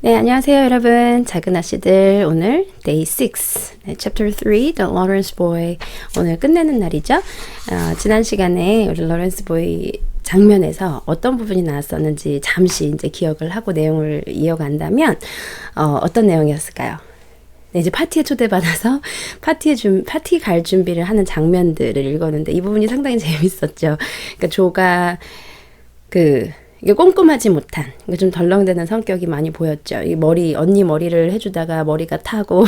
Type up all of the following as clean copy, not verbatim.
네, 안녕하세요, 여러분. 작은 아씨들, 오늘 Day 6, 네, Chapter 3, The Lawrence Boy. 오늘 끝내는 날이죠. 지난 시간에 우리 Lawrence Boy 장면에서 어떤 부분이 나왔었는지 잠시 이제 기억을 하고 내용을 이어간다면, 어떤 내용이었을까요? 네, 이제 파티에 초대받아서 파티 갈 준비를 하는 장면들을 읽었는데, 이 부분이 상당히 재밌었죠. 그러니까 조가 이게 꼼꼼하지 못한, 좀 덜렁대는 성격이 많이 보였죠. 이 언니 머리를 해주다가 머리가 타고,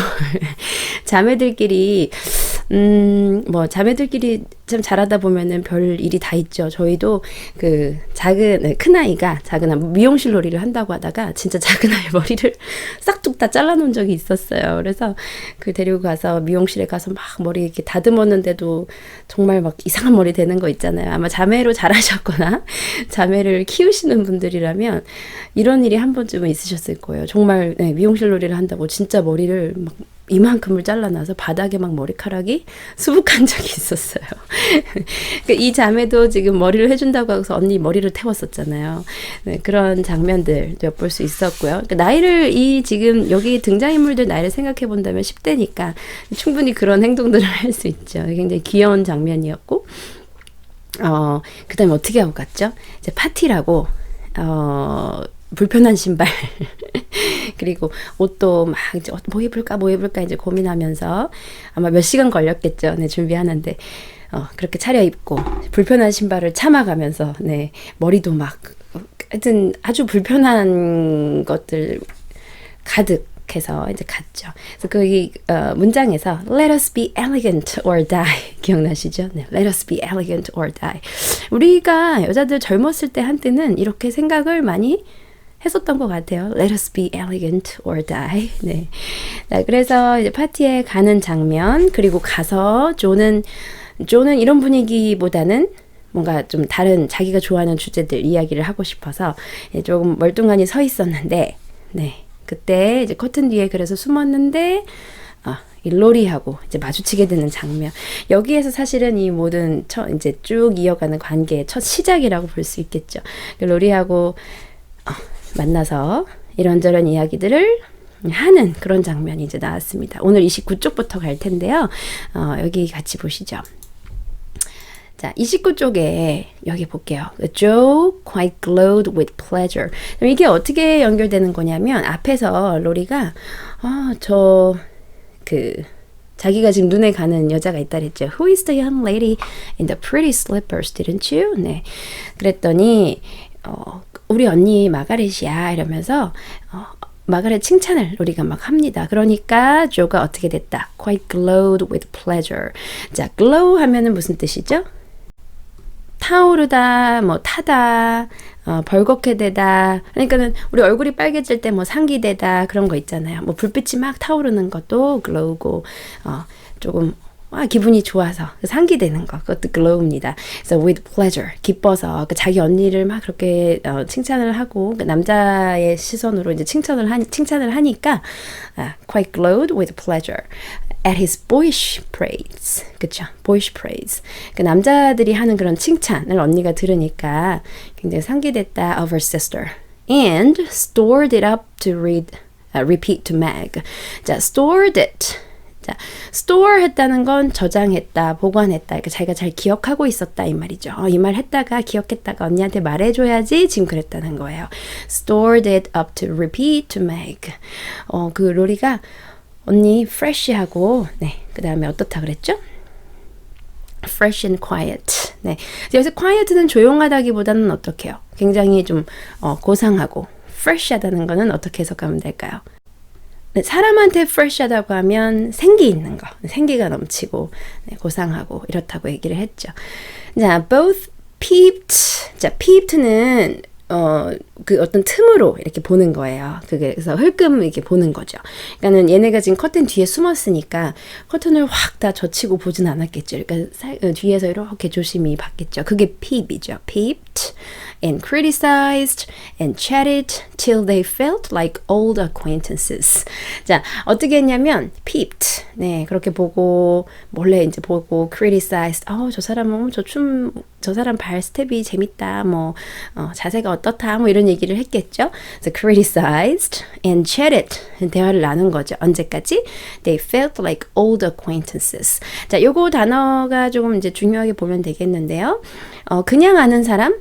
자매들끼리 참 잘하다 보면은 별 일이 다 있죠. 저희도 큰아이가 미용실 놀이를 한다고 하다가 진짜 작은아이 머리를 싹둑 다 잘라놓은 적이 있었어요. 그래서 데리고 가서 미용실에 가서 막 머리 이렇게 다듬었는데도 정말 막 이상한 머리 되는 거 있잖아요. 아마 자매로 잘하셨거나 자매를 키우시는 분들이라면 이런 일이 한 번쯤은 있으셨을 거예요. 정말 미용실 놀이를 한다고 진짜 머리를 막 이만큼을 잘라놔서 바닥에 막 머리카락이 수북한 적이 있었어요. 이 자매도 지금 머리를 해준다고 해서 언니 머리를 태웠었잖아요. 네, 그런 장면들 엿볼 수 있었고요. 지금 여기 등장인물들 나이를 생각해 본다면 10대니까 충분히 그런 행동들을 할 수 있죠. 굉장히 귀여운 장면이었고, 그 다음에 어떻게 하고 갔죠? 이제 파티라고, 불편한 신발 그리고 옷도 막 이제 뭐 입을까 이제 고민하면서 아마 몇 시간 걸렸겠죠. 네, 준비하는데 그렇게 차려입고 불편한 신발을 참아가면서 머리도 막 하여튼 아주 불편한 것들 가득해서 이제 갔죠. 그래서 문장에서 Let us be elegant or die 기억나시죠? 네, Let us be elegant or die. 우리가 여자들 젊었을 때 한때는 이렇게 생각을 많이 했었던 것 같아요. Let us be elegant or die. 네. 그래서 이제 파티에 가는 장면, 그리고 가서 조는 이런 분위기보다는 뭔가 좀 다른 자기가 좋아하는 주제들 이야기를 하고 싶어서 조금 멀뚱하니 서 있었는데, 그때 이제 커튼 뒤에 그래서 숨었는데, 이 로리하고 이제 마주치게 되는 장면. 여기에서 사실은 이 모든 이제 쭉 이어가는 관계의 첫 시작이라고 볼 수 있겠죠. 로리하고 만나서 이런저런 이야기들을 하는 그런 장면이 이제 나왔습니다. 오늘 29쪽부터 갈 텐데요. 여기 같이 보시죠. 자, 29쪽에 여기 볼게요. Joe quite glowed with pleasure. 이게 어떻게 연결되는 거냐면 앞에서 로리가 자기가 지금 눈에 가는 여자가 있다 그랬죠. Who is the young lady in the pretty slippers, didn't you? 네. 그랬더니 우리 언니 마가렛이야 이러면서 마가렛 칭찬을 우리가 막 합니다. 그러니까 조가 어떻게 됐다? Quite glowed with pleasure. 자, glow 하면은 무슨 뜻이죠? 타오르다, 타다, 벌겋게 되다. 그러니까는 우리 얼굴이 빨개질 때 상기되다 그런 거 있잖아요. 불빛이 막 타오르는 것도 glow고, 조금 기분이 좋아서 상기되는 거, 그것도 glow입니다. 그래서 with pleasure, 기뻐서 자기 언니를 막 그렇게 칭찬을 하고 남자의 시선으로 이제 칭찬을 하니까 quite glowed with pleasure at his boyish praise. 그쵸? boyish praise. 남자들이 하는 그런 칭찬을 언니가 들으니까 굉장히 상기됐다 of her sister. And stored it up to repeat to Meg. 자, stored it. 자, store 했다는 건 저장했다, 보관했다. 그러니까 자기가 잘 기억하고 있었다 이 말이죠. 이 말 했다가 기억했다가 언니한테 말해줘야지 지금 그랬다는 거예요. Stored it up to repeat to Meg. 로리가 언니 fresh하고 그 다음에 어떻다 그랬죠? fresh and quiet. 네. 여기서 quiet는 조용하다기보다는 어떻게 해요? 굉장히 좀 고상하고 fresh하다는 거는 어떻게 해석하면 될까요? 사람한테 fresh하다고 하면 생기 있는 거, 생기가 넘치고 고상하고 이렇다고 얘기를 했죠. 자, both peeped. 자, peeped는 어떤 틈으로 이렇게 보는 거예요. 그래서 흘끔 이렇게 보는 거죠. 그러니까는 얘네가 지금 커튼 뒤에 숨었으니까 커튼을 확 다 젖히고 보진 않았겠죠. 그러니까 뒤에서 이렇게 조심히 봤겠죠. 그게 peep이죠. peeped and criticized and chatted till they felt like old acquaintances. 자, 어떻게 했냐면 peeped. 네, 그렇게 보고 몰래 이제 보고 criticized. 저 사람 발 스텝이 재밌다. 자세가 어떻다. 이런 이런 얘기를 했겠죠. So criticized and chatted. 대화를 나눈 거죠. 언제까지? They felt like old acquaintances. 자, 요거 단어가 조금 이제 중요하게 보면 되겠는데요. 그냥 아는 사람?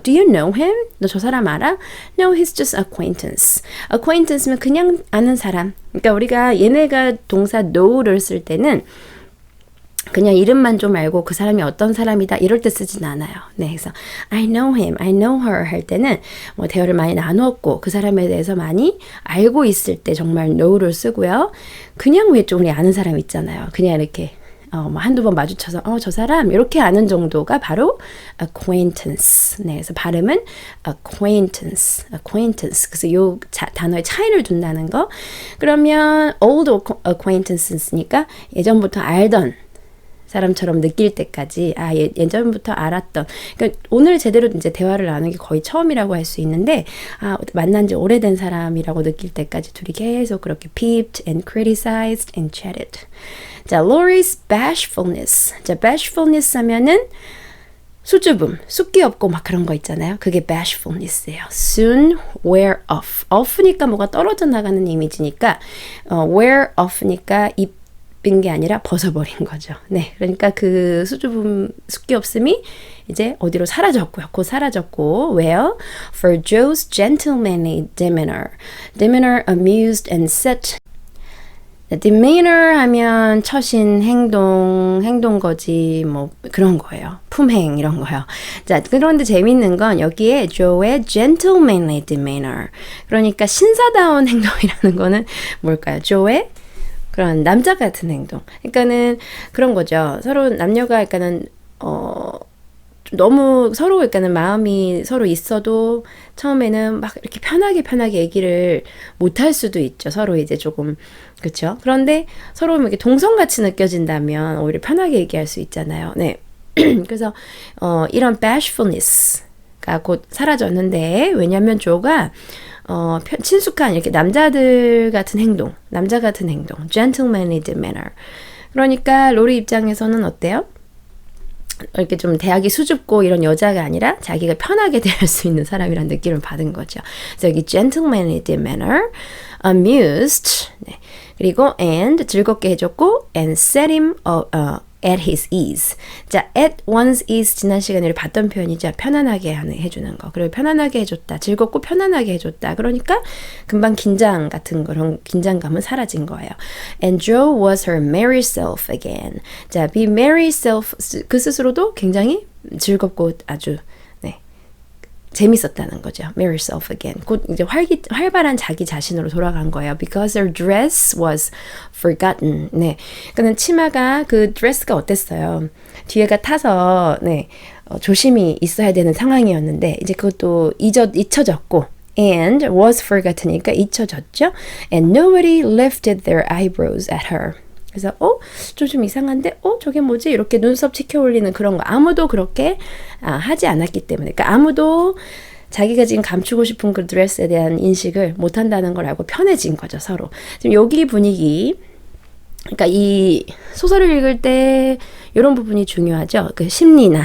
Do you know him? 너 저 사람 알아? No, he's just acquaintance. acquaintance면 그냥 아는 사람. 그러니까 우리가 얘네가 동사 know를 쓸 때는 그냥 이름만 좀 알고 그 사람이 어떤 사람이다 이럴 때 쓰진 않아요. 네, 그래서 I know him, I know her 할 때는 뭐 대화를 많이 나누었고 그 사람에 대해서 많이 알고 있을 때 정말 know를 쓰고요. 그냥 왜 좀 우리 아는 사람 있잖아요. 그냥 이렇게 뭐 한두 번 마주쳐서 저 사람 이렇게 아는 정도가 바로 acquaintance. 네, 그래서 발음은 acquaintance. 그래서 요 단어의 차이를 둔다는 거. 그러면 old acquaintances니까 예전부터 알던 사람처럼 느낄 때까지 예전부터 알았던. 그러니까 오늘 제대로 이제 대화를 나누는 게 거의 처음이라고 할 수 있는데 만난 지 오래된 사람이라고 느낄 때까지 둘이 계속 그렇게 peeped and criticized and chatted. 자, Laurie's bashfulness. 자, bashfulness 하면은 수줍음, 숫기 없고 막 그런 거 있잖아요. 그게 bashfulness예요. soon wear off. off니까 뭐가 떨어져 나가는 이미지니까 wear off니까 입인 게 아니라 벗어버린 거죠. 네, 그러니까 그 수줍음, 숫기 없음이 이제 어디로 사라졌고요. 곧 사라졌고 where? For Joe's gentlemanly demeanor. demeanor amused and set. demeanor 하면 처신, 행동거지 뭐 그런 거예요. 품행 이런 거요. 자, 그런데 재밌는 건 여기에 Joe의 gentlemanly demeanor. 그러니까 신사다운 행동이라는 거는 뭘까요? Joe의 그런 남자 같은 행동. 그러니까는 그런 거죠. 서로 남녀가 그러니까는 너무 서로 그러니까는 마음이 서로 있어도 처음에는 막 이렇게 편하게 얘기를 못 할 수도 있죠. 서로 이제 조금 그렇죠. 그런데 서로 이렇게 동성같이 느껴진다면 오히려 편하게 얘기할 수 있잖아요. 네. 그래서 이런 bashfulness가 곧 사라졌는데 왜냐하면 조가 친숙한 이렇게 남자 같은 행동, gentlemanly demeanor. 그러니까 로리 입장에서는 어때요? 이렇게 좀 대하기 수줍고 이런 여자가 아니라 자기가 편하게 대할 수 있는 사람이라는 느낌을 받은 거죠. 그래서 여기 gentlemanly demeanor, amused, 네. 그리고 and 즐겁게 해줬고 and set him at his ease. 자, at one's ease 지난 시간에 우리 봤던 표현이죠. 편안하게 해주는 거. 그리고 편안하게 해줬다. 즐겁고 편안하게 해줬다. 그러니까 금방 긴장 같은 그런 긴장감은 사라진 거예요. And Joe was her merry self again. 자, be merry self 그 스스로도 굉장히 즐겁고 아주 재밌었다는 거죠. Merry self again. 곧 이제 활발한 자기 자신으로 돌아간 거예요. Because her dress was forgotten. 네, 그러니까 치마가 그 드레스가 어땠어요? 뒤에가 타서 조심히 있어야 되는 상황이었는데 이제 그것도 잊혀졌고. And was forgotten이니까 잊혀졌죠. And nobody lifted their eyebrows at her. 그래서 좀 이상한데 저게 뭐지? 이렇게 눈썹 치켜 올리는 그런 거 아무도 그렇게 하지 않았기 때문에 그러니까 아무도 자기가 지금 감추고 싶은 그 드레스에 대한 인식을 못한다는 걸 알고 편해진 거죠. 서로. 지금 여기 분위기 그러니까 이 소설을 읽을 때 이런 부분이 중요하죠. 그 심리나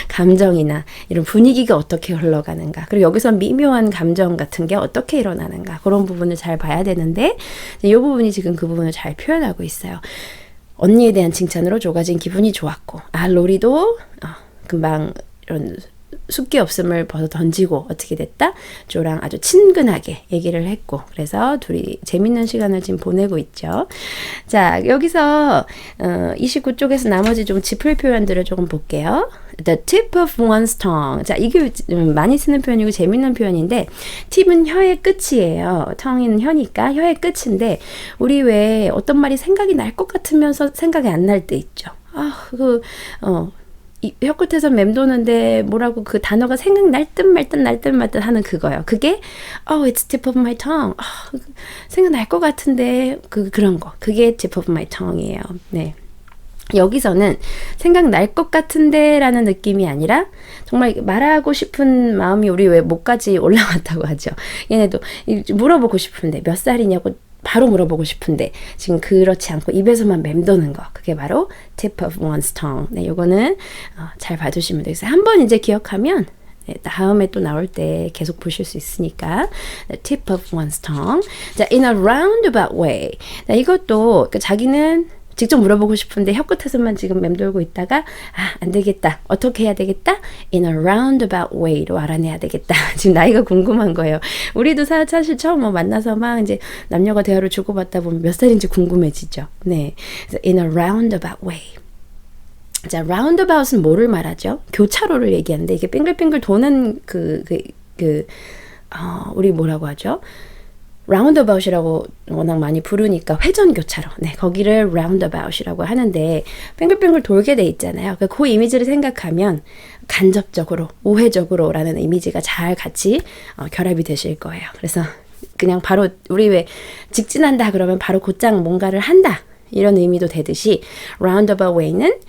감정이나 이런 분위기가 어떻게 흘러가는가. 그리고 여기서 미묘한 감정 같은 게 어떻게 일어나는가. 그런 부분을 잘 봐야 되는데 이 부분이 지금 그 부분을 잘 표현하고 있어요. 언니에 대한 칭찬으로 조가 지금 기분이 좋았고 로리도 금방 이런 숫기 없음을 벗어 던지고 어떻게 됐다? 조랑 아주 친근하게 얘기를 했고 그래서 둘이 재밌는 시간을 지금 보내고 있죠. 자, 여기서 29쪽에서 나머지 좀 짚을 표현들을 조금 볼게요. The tip of one's tongue. 자, 이게 많이 쓰는 표현이고 재밌는 표현인데 팁은 혀의 끝이에요. tongue는 혀니까 혀의 끝인데 우리 왜 어떤 말이 생각이 날 것 같으면서 생각이 안 날 때 있죠. 혀끝에서 맴도는데 뭐라고 그 단어가 생각날 듯 말 듯 하는 그거요. 그게 it's tip of my tongue. 생각날 것 같은데 그런 거. 그게 tip of my tongue이에요. 네. 여기서는 생각날 것 같은데 라는 느낌이 아니라 정말 말하고 싶은 마음이 우리 왜 목까지 올라왔다고 하죠. 얘네도 물어보고 싶은데 몇 살이냐고 바로 물어보고 싶은데 지금 그렇지 않고 입에서만 맴도는 거. 그게 바로 tip of one's tongue. 네, 요거는 잘 봐주시면 되겠어요. 한번 이제 기억하면 네, 다음에 또 나올 때 계속 보실 수 있으니까. The tip of one's tongue. 자, in a roundabout way. 자, 이것도 자기는 직접 물어보고 싶은데 혀끝에서만 지금 맴돌고 있다가 안 되겠다. 어떻게 해야 되겠다? In a roundabout way로 알아내야 되겠다. 지금 나이가 궁금한 거예요. 우리도 사실 처음 만나서 막 이제 남녀가 대화를 주고받다 보면 몇 살인지 궁금해지죠. 네, 그래서 in a roundabout way. 자, roundabout은 뭐를 말하죠? 교차로를 얘기하는데 이게 빙글빙글 도는 우리 뭐라고 하죠? 라운드어바웃이라고 워낙 많이 부르니까 회전교차로. 네, 거기를 라운드어바웃이라고 하는데 빙글빙글 돌게 돼 있잖아요. 그 이미지를 생각하면 간접적으로, 우회적으로라는 이미지가 잘 같이 결합이 되실 거예요. 그래서 그냥 바로 우리 왜 직진한다 그러면 바로 곧장 뭔가를 한다. 이런 의미도 되듯이 roundabout way는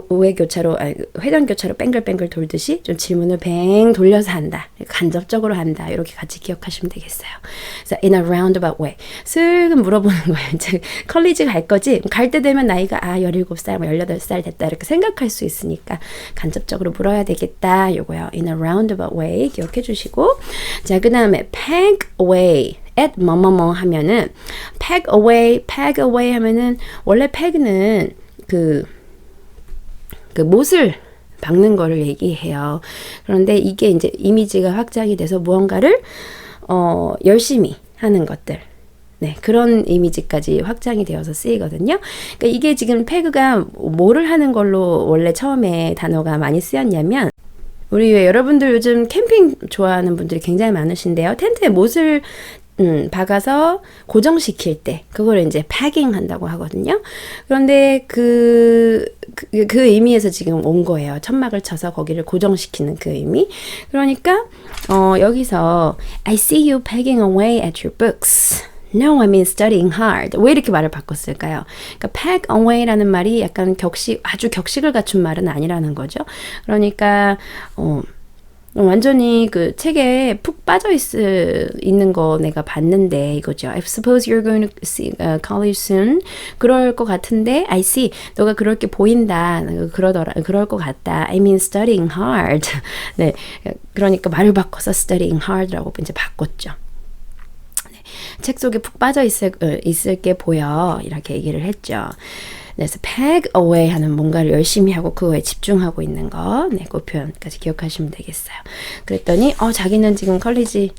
우회교차로, 회전교차로 뱅글뱅글 돌듯이 좀 질문을 뱅 돌려서 한다. 간접적으로 한다. 이렇게 같이 기억하시면 되겠어요. 그래서 in a roundabout way. 슬금 물어보는 거예요. 이제 컬리지 갈 거지? 갈 때 되면 나이가 17살, 18살 됐다. 이렇게 생각할 수 있으니까 간접적으로 물어야 되겠다. 요거요. in a roundabout way 기억해 주시고. 자, 그 다음에 peg away. at 뭐뭐뭐 하면은 pack away 하면은 원래 pack는 그 못을 박는 거를 얘기해요. 그런데 이게 이제 이미지가 확장이 돼서 무언가를 열심히 하는 것들. 네, 그런 이미지까지 확장이 되어서 쓰이거든요. 그러니까 이게 지금 패그가 뭐를 하는 걸로 원래 처음에 단어가 많이 쓰였냐면 우리 왜 여러분들 요즘 캠핑 좋아하는 분들이 굉장히 많으신데요. 텐트에 못을 박아서 고정시킬 때 그걸 이제 패깅 한다고 하거든요. 그런데 그 의미에서 지금 온 거예요. 천막을 쳐서 거기를 고정시키는 그 의미. 그러니까 여기서 I see you pegging away at your books. No, I mean studying hard. 왜 이렇게 말을 바꿨을까요? 그러니까 peg away라는 말이 약간 아주 격식을 갖춘 말은 아니라는 거죠. 그러니까 완전히 그 책에 푹 빠져 있는 거 내가 봤는데 이거죠. I suppose you're going to call you soon. 그럴 것 같은데 I see. 너가 그럴 게 보인다. 그럴 것 같다. I mean studying hard. 네, 그러니까 말을 바꿔서 studying hard라고 이제 바꿨죠. 네, 책 속에 푹 빠져 있을 게 보여. 이렇게 얘기를 했죠. 그래서 peg away 하는 뭔가를 열심히 하고 그거에 집중하고 있는 거. 네, 그 표현까지 기억하시면 되겠어요. 그랬더니 자기는 지금 컬리지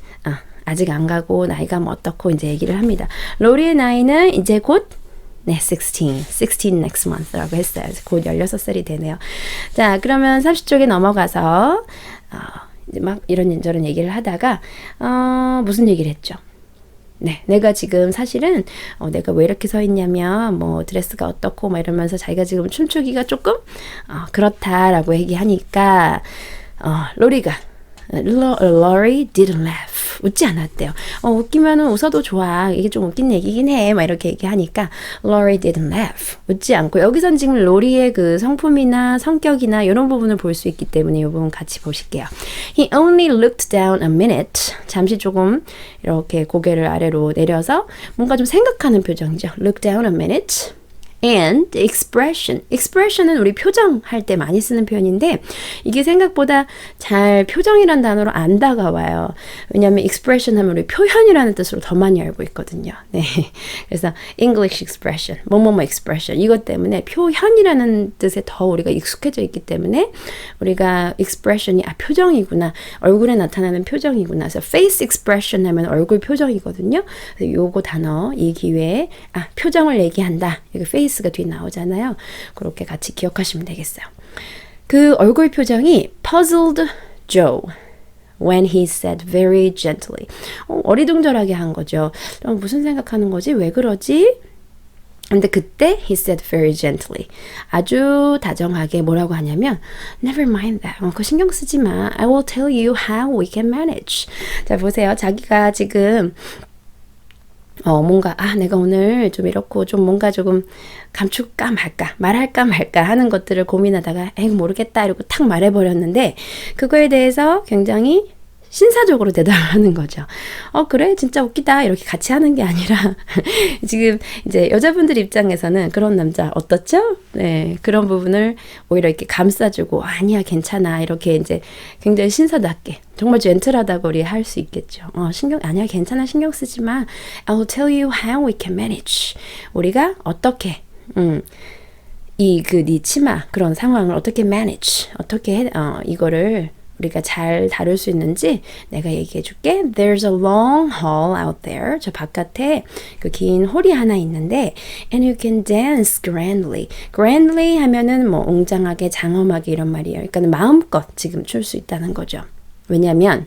아직 안 가고 나이가 뭐 어떻고 이제 얘기를 합니다. 로리의 나이는 이제 곧 16 next month라고 했어요. 곧 16살이 되네요. 자, 그러면 30쪽에 넘어가서 이제 막 이런저런 얘기를 하다가 무슨 얘기를 했죠? 네, 내가 지금 사실은 내가 왜 이렇게 서 있냐면 뭐 드레스가 어떻고 막 이러면서 자기가 지금 춤추기가 조금 그렇다라고 얘기하니까 로리가 Laurie didn't laugh. 웃지 않았대요. 웃기면은 웃어도 좋아. 이게 좀 웃긴 얘기긴 해. 막 이렇게 얘기하니까 Laurie didn't laugh. 웃지 않고 여기선 지금 로리의 그 성품이나 성격이나 이런 부분을 볼 수 있기 때문에 이 부분 같이 보실게요. He only looked down a minute. 잠시 조금 이렇게 고개를 아래로 내려서 뭔가 좀 생각하는 표정이죠. Look down a minute. And expression. expression은 우리 표정할 때 많이 쓰는 표현인데 이게 생각보다 잘 표정이란 단어로 안 다가와요. 왜냐하면 expression 하면 우리 표현이라는 뜻으로 더 많이 알고 있거든요. 네. 그래서 English expression, 뭐뭐뭐 expression 이것 때문에 표현이라는 뜻에 더 우리가 익숙해져 있기 때문에 우리가 expression이 표정이구나. 얼굴에 나타나는 표정이구나. 그래서 face expression 하면 얼굴 표정이거든요. 그래서 요거 단어 이 기회에 표정을 얘기한다. 여기 face 가 뒤에 나오잖아요. 그렇게 같이 기억하시면 되겠어요. 그 얼굴 표정이 puzzled Joe when he said very gently. 어리둥절하게 한 거죠. 무슨 생각하는 거지? 왜 그러지? 근데 그때 he said very gently. 아주 다정하게 뭐라고 하냐면 never mind that. 그거 신경 쓰지 마. I will tell you how we can manage. 자, 보세요. 자기가 지금 뭔가 내가 오늘 좀 이렇고 좀 뭔가 조금 감출까 말까 말할까 말까 하는 것들을 고민하다가 에이 모르겠다 이러고 탁 말해버렸는데 그거에 대해서 굉장히 신사적으로 대답하는 거죠. 그래? 진짜 웃기다. 이렇게 같이 하는 게 아니라 지금 이제 여자분들 입장에서는 그런 남자 어떻죠? 네, 그런 부분을 오히려 이렇게 감싸주고 아니야, 괜찮아. 이렇게 이제 굉장히 신사답게 정말 젠틀하다고 우리 할 수 있겠죠. 아니야, 괜찮아. 신경 쓰지 마. I'll tell you how we can manage. 우리가 어떻게 네 치마 그런 상황을 어떻게 manage, 어떻게 이거를 우리가 잘 다룰 수 있는지 내가 얘기해 줄게. There's a long hall out there. 저 바깥에 그 긴 홀이 하나 있는데 and you can dance grandly. grandly 하면은 뭐 웅장하게 장엄하게 이런 말이에요. 그러니까 마음껏 지금 출 수 있다는 거죠. 왜냐면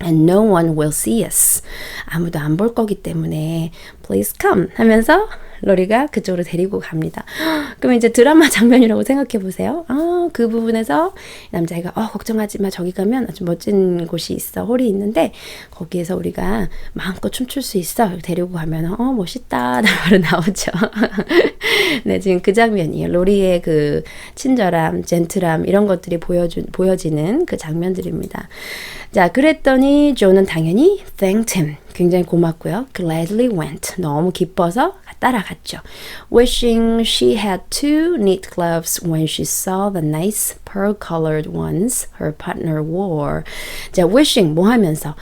and no one will see us. 아무도 안 볼 거기 때문에 please come 하면서 로리가 그쪽으로 데리고 갑니다. 그럼 이제 드라마 장면이라고 생각해 보세요. 그 부분에서 남자애가 걱정하지 마. 저기 가면 아주 멋진 곳이 있어. 홀이 있는데 거기에서 우리가 마음껏 춤출 수 있어. 데리고 가면 멋있다. 바로 나오죠. 네, 지금 그 장면이에요. 로리의 그 친절함, 젠틀함 이런 것들이 보여지는 그 장면들입니다. 자, 그랬더니 조는 당연히 thanked him. 굉장히 고맙고요. gladly went. 너무 기뻐서 따라갔죠. Wishing she had two neat gloves when she saw the nice pearl-colored ones her partner wore. 자, wishing 뭐 하면서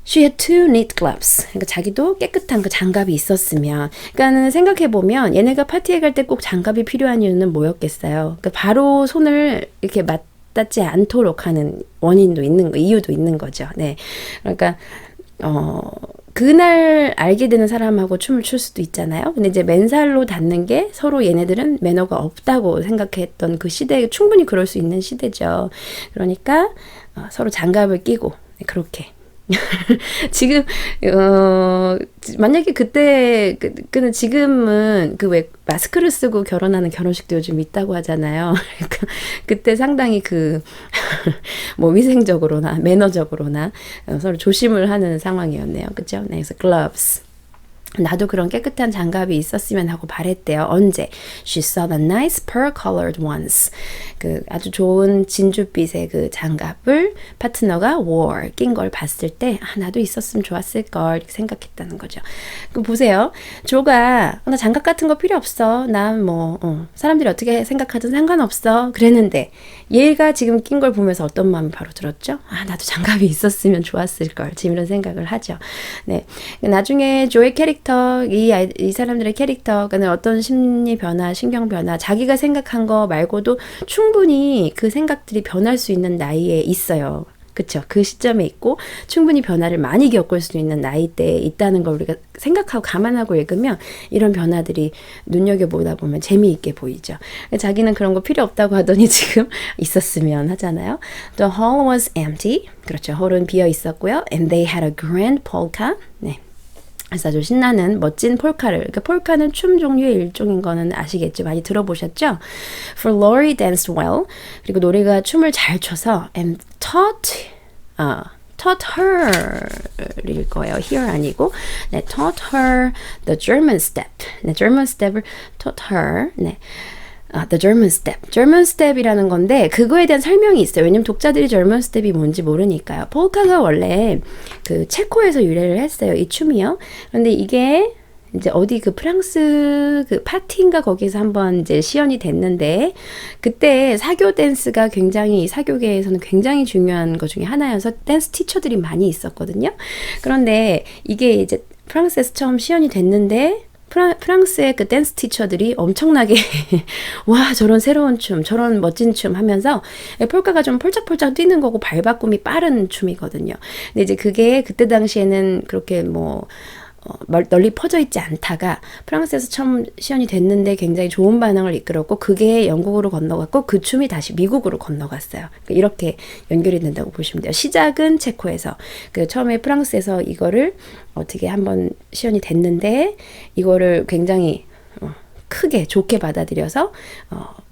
She had two neat gloves. 그러니까 자기도 깨끗한 그 장갑이 있었으면. 그러니까는 생각해보면 얘네가 파티에 갈 때 꼭 장갑이 필요한 이유는 뭐였겠어요. 그러니까 바로 손을 이렇게 맞닿지 않도록 하는 이유도 있는 거죠. 네. 그러니까, 그날 알게 되는 사람하고 춤을 출 수도 있잖아요. 근데 이제 맨살로 닿는 게 서로 얘네들은 매너가 없다고 생각했던 그 시대에 충분히 그럴 수 있는 시대죠. 그러니까 서로 장갑을 끼고 그렇게 지금 만약에 그때 그는 지금은 그 왜 마스크를 쓰고 결혼하는 결혼식도 요즘 있다고 하잖아요. 그러니까 그때 상당히 뭐 위생적으로나 매너적으로나 서로 조심을 하는 상황이었네요. 그렇죠? 네, 그래서 gloves. 나도 그런 깨끗한 장갑이 있었으면 하고 바랬대요. 언제? She saw the nice pearl-colored ones. 그 아주 좋은 진주빛의 그 장갑을 파트너가 wore, 낀 걸 봤을 때 나도 있었으면 좋았을 걸 이렇게 생각했다는 거죠. 그 보세요. 조가 나 장갑 같은 거 필요 없어. 난 뭐 사람들이 어떻게 생각하든 상관없어. 그랬는데 얘가 지금 낀 걸 보면서 어떤 마음이 바로 들었죠? 나도 장갑이 있었으면 좋았을 걸. 지금 이런 생각을 하죠. 네. 나중에 조의 캐릭터 이 사람들의 캐릭터가 어떤 심리 변화, 신경 변화, 자기가 생각한 거 말고도 충분히 그 생각들이 변할 수 있는 나이에 있어요. 그쵸? 그 시점에 있고 충분히 변화를 많이 겪을 수 있는 나이대에 있다는 걸 우리가 생각하고 감안하고 읽으면 이런 변화들이 눈여겨보다 보면 재미있게 보이죠. 자기는 그런 거 필요 없다고 하더니 지금 있었으면 하잖아요. The hall was empty. 그렇죠. 홀은 비어 있었고요. And they had a grand polka. 네. 그래서 아주 신나는 멋진 폴카를, 그러니까 폴카는 춤 종류의 일종인 거는 아시겠죠? 많이 들어보셨죠? For Lori danced well. 그리고 노래가 춤을 잘 춰서 and taught her일 거예요. here 아니고, 네, taught her the German step. 네, German step을 taught her. 네. The German Step. German Step이라는 건데 그거에 대한 설명이 있어요. 왜냐면 독자들이 German Step이 뭔지 모르니까요. 폴카가 원래 그 체코에서 유래를 했어요. 이 춤이요. 그런데 이게 이제 어디 그 프랑스 그 파티인가 거기서 한번 이제 시연이 됐는데 그때 사교 댄스가 굉장히 사교계에서는 굉장히 중요한 것 중에 하나여서 댄스 티처들이 많이 있었거든요. 그런데 이게 이제 프랑스에서 처음 시연이 됐는데 프랑스의 그 댄스 티처들이 엄청나게 와 저런 새로운 춤 저런 멋진 춤 하면서 폴카가 좀 폴짝폴짝 뛰는 거고 발바꿈이 빠른 춤이거든요. 근데 이제 그게 그때 당시에는 그렇게 뭐 널리 퍼져 있지 않다가 프랑스에서 처음 시연이 됐는데 굉장히 좋은 반응을 이끌었고 그게 영국으로 건너갔고 그 춤이 다시 미국으로 건너갔어요. 그러니까 이렇게 연결이 된다고 보시면 돼요. 시작은 체코에서 그 처음에 프랑스에서 이거를 어떻게 한번 시연이 됐는데 이거를 굉장히 크게 좋게 받아들여서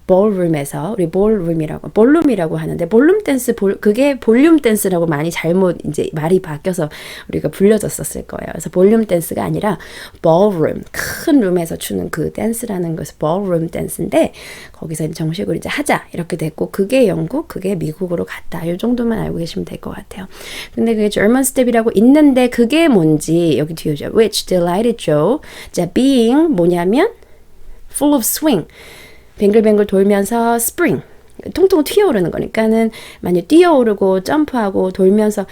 ballroom에서 우리 볼룸이라고 하는데 볼룸 댄스 그게 볼륨 댄스라고 많이 잘못 이제 말이 바뀌어서 우리가 불려졌었을 거예요. 그래서 볼륨 댄스가 아니라 ballroom 큰 룸에서 추는 그 댄스라는 것이 ballroom 댄스인데 거기서 이제 정식으로 이제 하자 이렇게 됐고 그게 영국, 그게 미국으로 갔다. 이 정도만 알고 계시면 될 것 같아요. 근데 그게 German step이라고 있는데 그게 뭔지 여기 뒤에 오죠. Which delighted Joe. 자, being 뭐냐면 full of swing. 뱅글뱅글 돌면서 spring. 통통 튀어오르는 거니까는 많이 뛰어오르고 점프하고 돌면서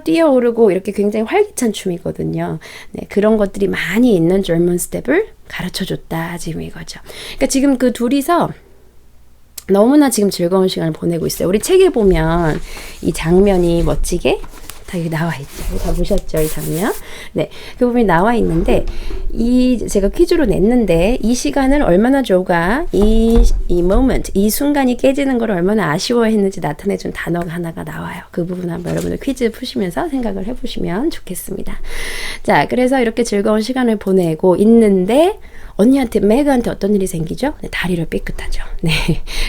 뛰어오르고 이렇게 굉장히 활기찬 춤이거든요. 네, 그런 것들이 많이 있는 German step을 가르쳐줬다 지금 이거죠. 그러니까 지금 그 둘이서 너무나 지금 즐거운 시간을 보내고 있어요. 우리 책에 보면 이 장면이 멋지게 다 여기 나와 있죠. 다 보셨죠? 이 장면. 네. 그 부분이 나와 있는데, 제가 퀴즈로 냈는데, 이 시간을 얼마나 조가 이 moment, 이 순간이 깨지는 걸 얼마나 아쉬워했는지 나타내준 단어가 하나가 나와요. 그 부분 한번 여러분들 퀴즈 푸시면서 생각을 해보시면 좋겠습니다. 자, 그래서 이렇게 즐거운 시간을 보내고 있는데, 메그한테 어떤 일이 생기죠? 네, 다리를 삐끗하죠. 네.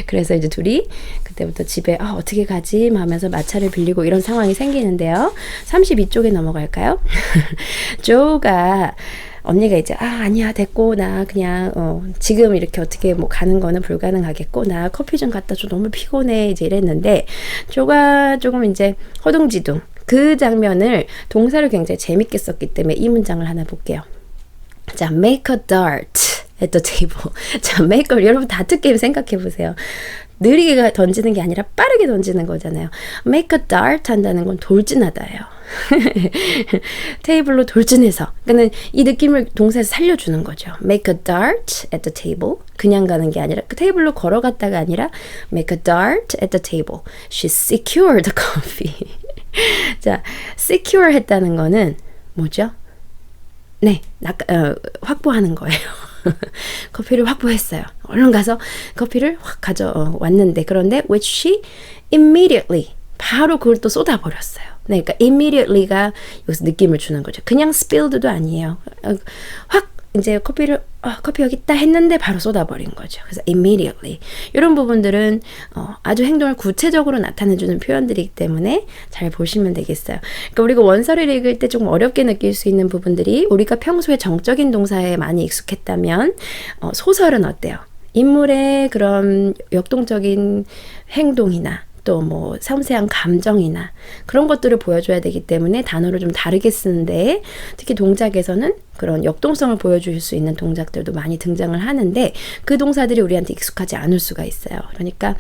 그래서 이제 둘이 그때부터 집에 어떻게 가지? 하면서 마차를 빌리고 이런 상황이 생기는데요. 32쪽에 넘어갈까요? 조가 언니가 이제 아니야 됐고 나 그냥 지금 이렇게 어떻게 뭐 가는 거는 불가능하겠고 나 커피 좀 갖다 줘 너무 피곤해 이제 이랬는데 조가 조금 이제 허둥지둥 그 장면을 동사를 굉장히 재밌게 썼기 때문에 이 문장을 하나 볼게요. 자, make a dart at the table. 자, make a, 여러분 다트 게임 생각해 보세요. 느리게 던지는 게 아니라 빠르게 던지는 거잖아요. make a dart 한다는 건 돌진하다예요. 테이블로 돌진해서. 그러니까 이 느낌을 동사에서 살려주는 거죠. make a dart at the table. 그냥 가는 게 아니라 그 테이블로 걸어갔다가 아니라 make a dart at the table. She secured the coffee. 자, secure 했다는 거는 뭐죠? 네, 확보하는 거예요. 커피를 확보했어요. 얼른 가서 커피를 확 가져왔는데 그런데 which she immediately 바로 그걸 또 쏟아버렸어요. 네, 그러니까 immediately가 여기서 느낌을 주는 거죠. 그냥 spilled도 아니에요. 확 이제 커피 여기 있다 했는데 바로 쏟아버린 거죠. 그래서 immediately 이런 부분들은 아주 행동을 구체적으로 나타내주는 표현들이기 때문에 잘 보시면 되겠어요. 그러니까 우리가 원서를 읽을 때 조금 어렵게 느낄 수 있는 부분들이 우리가 평소에 정적인 동사에 많이 익숙했다면 소설은 어때요? 인물의 그런 역동적인 행동이나 또 뭐 섬세한 감정이나 그런 것들을 보여줘야 되기 때문에 단어를 좀 다르게 쓰는데 특히 동작에서는 그런 역동성을 보여줄 수 있는 동작들도 많이 등장을 하는데 그 동사들이 우리한테 익숙하지 않을 수가 있어요. 그러니까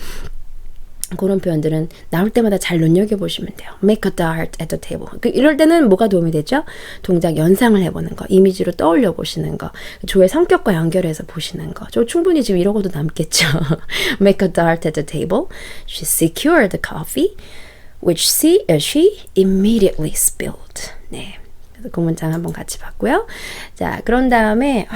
그런 표현들은 나올 때마다 잘 눈여겨보시면 돼요. Make a dart at the table. 이럴 때는 뭐가 도움이 되죠? 동작 연상을 해보는 거, 이미지로 떠올려 보시는 거, 조의 성격과 연결해서 보시는 거. 저 충분히 지금 이러고도 남겠죠. Make a dart at the table. She secured the coffee, which she immediately spilled. 네. 그 문장 한번 같이 봤고요. 자, 그런 다음에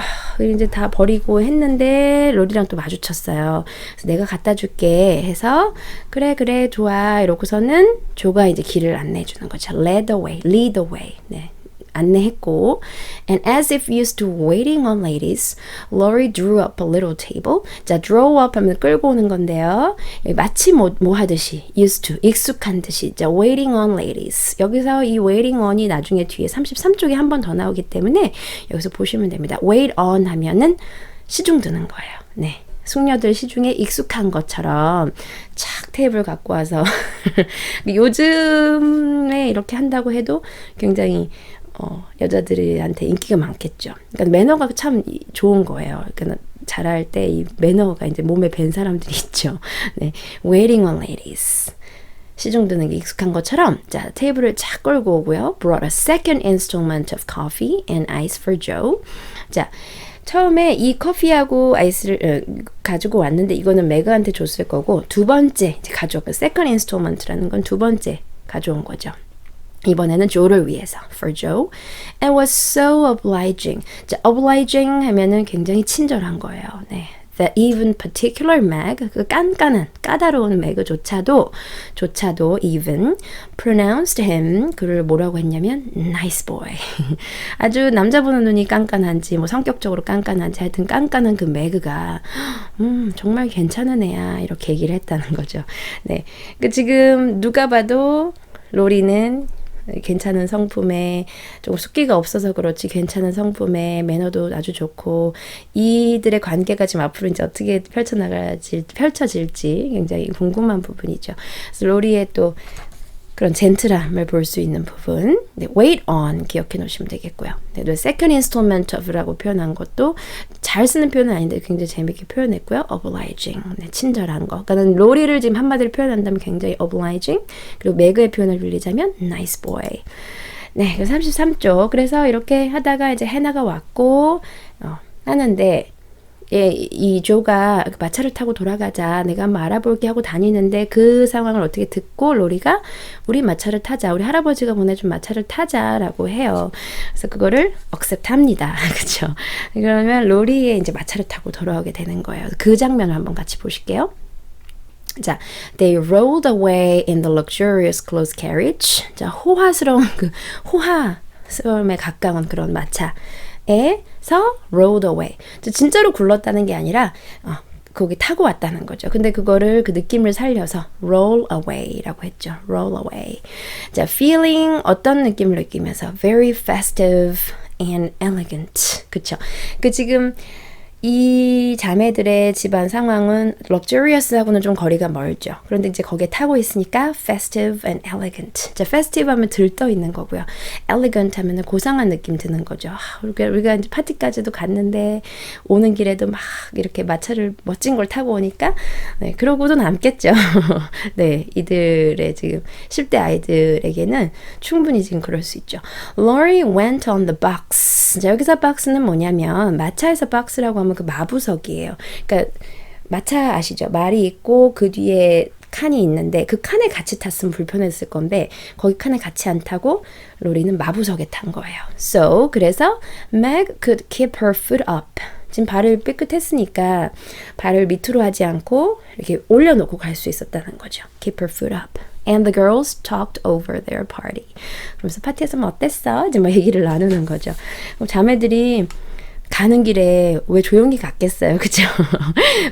이제 다 버리고 했는데 로리랑 또 마주쳤어요. 그래서 내가 갖다 줄게 해서 그래 좋아 이러고서는 조가 이제 길을 안내해 주는 거죠. lead the way. 네. 안내했고 and as if used to waiting on ladies, Laurie drew up a little table. 자, draw up 하면 끌고 오는 건데요. 마치 뭐 하듯이 used to, 익숙한 듯이. 자, waiting on ladies. 여기서 이 waiting on이 나중에 뒤에 33쪽에 한 번 더 나오기 때문에 여기서 보시면 됩니다. wait on 하면은 시중 드는 거예요. 네. 숙녀들 시중에 익숙한 것처럼 착 테이블 갖고 와서 요즘에 이렇게 한다고 해도 굉장히 여자들한테 인기가 많겠죠. 그러니까 매너가 참 좋은 거예요. 그러니까 잘할 때 이 매너가 이제 몸에 밴 사람들이 있죠. 네, waiting on ladies. 시중 드는 게 익숙한 것처럼 자 테이블을 착 끌고 오고요. Brought a second installment of coffee and ice for Joe. 자 처음에 이 커피하고 아이스를 가지고 왔는데 이거는 매그한테 줬을 거고 두 번째 이제 가져온 second installment라는 건 두 번째 가져온 거죠. 이번에는 조를 위해서 for Joe and was so obliging. 자, obliging 하면은 굉장히 친절한 거예요. 네, that even particular Meg, 그 깐깐한, 까다로운 Meg조차도 even pronounced him, 그를 뭐라고 했냐면 nice boy. 아주 남자 보는 눈이 깐깐한지 뭐 성격적으로 깐깐한지 하여튼 깐깐한 그 Meg가 정말 괜찮은 애야 이렇게 얘기를 했다는 거죠. 네, 그 지금 누가 봐도 로리는 괜찮은 성품에 조금 숫기가 없어서 그렇지 괜찮은 성품에 매너도 아주 좋고 이들의 관계가 지금 앞으로 이제 어떻게 펼쳐질지 굉장히 궁금한 부분이죠. 그래서 로리의 또 그런 젠틀함을 볼 수 있는 부분. 네, wait on 기억해 놓으시면 되겠고요. 네, second installment of라고 표현한 것도 잘 쓰는 표현은 아닌데 굉장히 재밌게 표현했고요. obliging, 네, 친절한 거. 그러니까 로리를 지금 한마디로 표현한다면 굉장히 obliging. 그리고 매그의 표현을 빌리자면 nice boy. 네, 33쪽. 그래서 이렇게 하다가 이제 해나가 왔고 하는데 예, 이 조가 마차를 타고 돌아가자 내가 한번 알아볼게 하고 다니는데 그 상황을 어떻게 듣고 로리가 우리 마차를 타자 우리 할아버지가 보내준 마차를 타자라고 해요. 그래서 그거를 accept 합니다. 그렇죠? 그러면 로리의 이제 마차를 타고 돌아오게 되는 거예요. 그 장면을 한번 같이 보실게요. 자, they rolled away in the luxurious closed carriage. 자, 호화스러운 그 호화스러움에 가까운 그런 마차. 에서 rolled away. 진짜로 굴렀다는 게 아니라 거기 타고 왔다는 거죠. 근데 그거를 그 느낌을 살려서 roll away라고 했죠. roll away. 자, feeling 어떤 느낌을 느끼면서 very festive and elegant. 그쵸? 그 지금 이 자매들의 집안 상황은 luxurious하고는 좀 거리가 멀죠. 그런데 이제 거기에 타고 있으니까 festive and elegant. 자, festive 하면 들떠 있는 거고요. elegant 하면은 고상한 느낌 드는 거죠. 우리가 이제 파티까지도 갔는데 오는 길에도 막 이렇게 마차를 멋진 걸 타고 오니까 네, 그러고도 남겠죠. 네, 이들의 지금 10대 아이들에게는 충분히 지금 그럴 수 있죠. Laurie went on the box. 자, 여기서 박스는 뭐냐면 마차에서 박스라고 하면 그 마부석이에요. 그러니까 마차 아시죠? 말이 있고 그 뒤에 칸이 있는데 그 칸에 같이 탔으면 불편했을 건데 거기 칸에 같이 안 타고 로리는 마부석에 탄 거예요. So 그래서 Meg could keep her foot up. 지금 발을 삐끗했으니까 발을 밑으로 하지 않고 이렇게 올려놓고 갈 수 있었다는 거죠. Keep her foot up. And the girls talked over their party. 그러면서 파티에서 뭐 어땠어? 이제 뭐 얘기를 나누는 거죠. 자매들이 가는 길에 왜 조용히 갔겠어요. 그죠?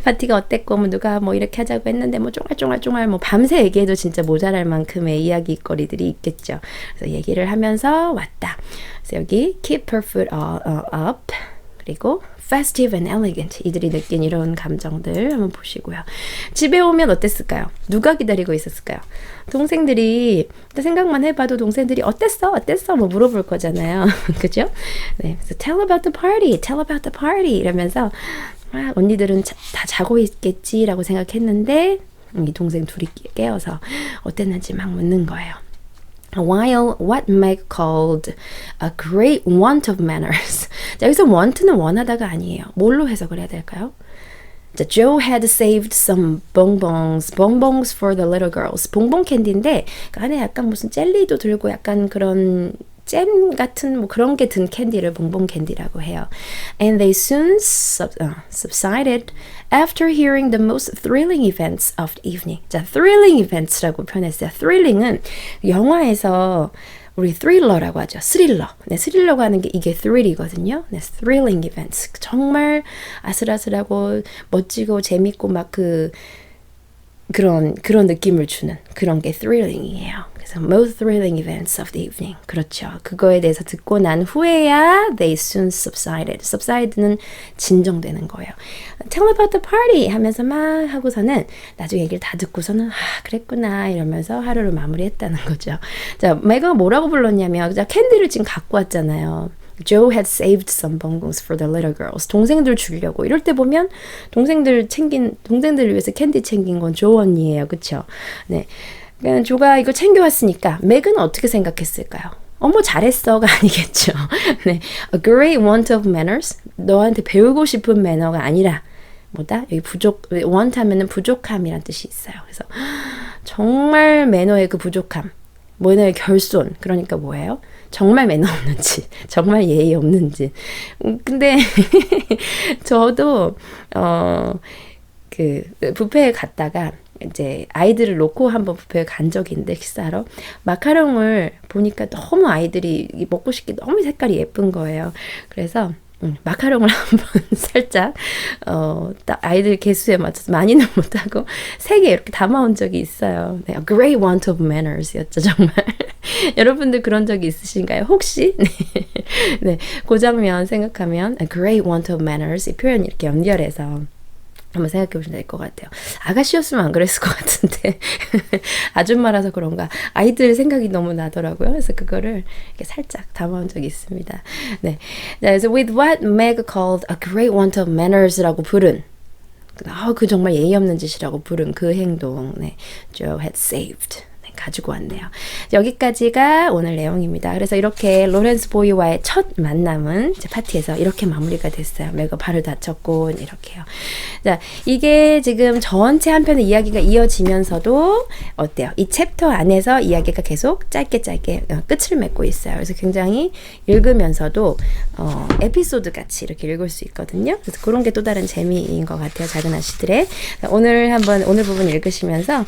파티가 어땠고, 뭐 누가 뭐 이렇게 하자고 했는데, 뭐 쫑알쫑알 뭐 밤새 얘기해도 진짜 모자랄 만큼의 이야기거리들이 있겠죠. 그래서 얘기를 하면서 왔다. 그래서 여기 keep her foot up. 그리고 festive and elegant. 이들이 느낀 이런 감정들 한번 보시고요. 집에 오면 어땠을까요? 누가 기다리고 있었을까요? 동생들이 생각만 해봐도 동생들이 어땠어? 뭐 물어볼 거잖아요. 그죠? 네, 그래서 tell about the party 이러면서 언니들은 다 자고 있겠지라고 생각했는데 이 동생 둘이 깨어서 어땠는지 막 묻는 거예요. While what Meg called a great want of manners. 자, 여기서 want는 원하다가 아니에요. 뭘로 해석을 해야 될까요? 자, Joe had saved some bonbons for the little girls. 봉봉 캔디인데 그 안에 약간 무슨 젤리도 들고 약간 그런 잼 같은 뭐 그런 게 든 캔디를 봉봉 캔디라고 해요. And they soon subsided after hearing the most thrilling events of the evening. 자, thrilling events라고 표현했어요. thrilling은 영화에서 우리 thriller라고 하죠. 스릴러. 네, 스릴러가 하는 게 이게 thrill이거든요. 네, thrilling events. 정말 아슬아슬하고 멋지고 재밌고 막 그런 느낌을 주는 그런 게 thrilling이에요. 그래서 most thrilling events of the evening. 그렇죠. 그거에 대해서 듣고 난 후에야 they soon subsided. subside는 진정되는 거예요. Tell about the party 하면서 막 하고서는 나중에 얘기를 다 듣고서는 그랬구나 이러면서 하루를 마무리했다는 거죠. 자, 메가가 뭐라고 불렀냐면 자, 캔디를 지금 갖고 왔잖아요. Joe had saved some bonbons for the little girls. 동생들 주려고. 이럴 때 보면 동생들을 위해서 캔디 챙긴 건 조 언니예요. 그쵸? 네. 그러니까 조가 이거 챙겨왔으니까 맥은 어떻게 생각했을까요? 어머 잘했어가 아니겠죠. 네. A great want of manners. 너한테 배우고 싶은 매너가 아니라 뭐다? 여기 want 하면은 부족함이란 뜻이 있어요. 그래서 정말 매너의 그 부족함. 매너의 결손. 그러니까 뭐예요? 정말 매너 없는지, 정말 예의 없는지. 근데 저도 그 뷔페에 갔다가 이제 아이들을 놓고 한번 뷔페에 간 적이 있는데 식사하러 마카롱을 보니까 너무 아이들이 먹고 싶게 너무 색깔이 예쁜 거예요. 그래서 마카롱을 한번 살짝 딱 아이들 개수에 맞춰서 많이는 못하고 3개 이렇게 담아온 적이 있어요. 네, a great want of manners였죠 정말. 여러분들 그런 적이 있으신가요? 혹시? 네. 네, 그 장면 생각하면 a great want of manners 이 표현 이렇게 연결해서 한번 생각해 보시면 될 것 같아요. 아가씨였으면 안 그랬을 것 같은데 아줌마라서 그런가 아이들 생각이 너무 나더라고요. 그래서 그거를 이렇게 살짝 담아온 적이 있습니다. 네, 그래서 with what Meg called a great want of manners라고 부른 그 정말 예의 없는 짓이라고 부른 그 행동, 네, Joe had saved. 가지고 왔네요. 여기까지가 오늘 내용입니다. 그래서 이렇게 로렌스 보이와의 첫 만남은 이제 파티에서 이렇게 마무리가 됐어요. 매거 발을 다쳤고 이렇게요. 자, 이게 지금 전체 한 편의 이야기가 이어지면서도 어때요? 이 챕터 안에서 이야기가 계속 짧게 끝을 맺고 있어요. 그래서 굉장히 읽으면서도 에피소드 같이 이렇게 읽을 수 있거든요. 그래서 그런 게 또 다른 재미인 것 같아요. 작은 아씨들의. 오늘 부분 읽으시면서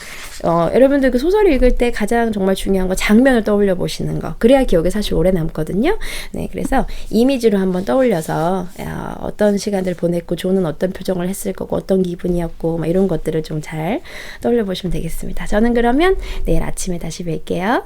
여러분들 그 소설 읽을 때 가장 정말 중요한 거 장면을 떠올려 보시는 거. 그래야 기억에 사실 오래 남거든요. 네, 그래서 이미지로 한번 떠올려서 어떤 시간들 보냈고 조는 어떤 표정을 했을 거고 어떤 기분이었고 이런 것들을 좀 잘 떠올려 보시면 되겠습니다. 저는 그러면 내일 아침에 다시 뵐게요.